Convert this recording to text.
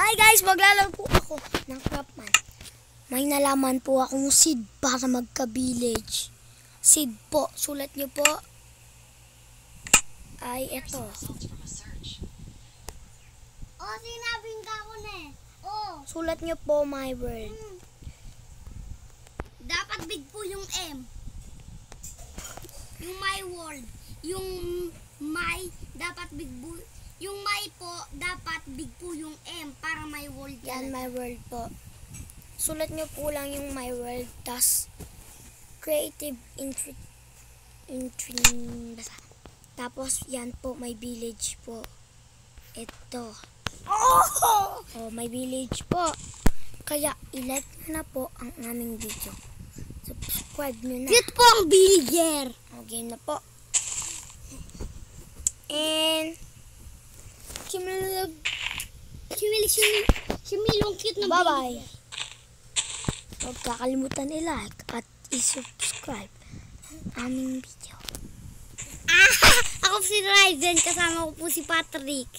Hi guys, maglalaro po ako ng Craftman. May nalaman po akong seed para magka-village. Seed po, sulat nyo po ay ito. Oh, sinabing ka ko na eh. Oh. Sulat nyo po my word. Dapat big po yung M. Yung my world. Yung my, dapat big po. Yung my po, dapat big po yung M para my world. Yan, my world po. Sulat nyo po lang yung my world. Tas, creative tapos, yan po, my village po. Ito. Oh, my village po. Kaya, i-like nyo na po ang aming video. Subscribe nyo na. Cute po ang villager. Okay na po. And, Similong cute na bye-bye. villager. Huwag kakalimutan i-like at i-subscribe ang aming video. Ako si Ryzen, kasama ko po si Patrick.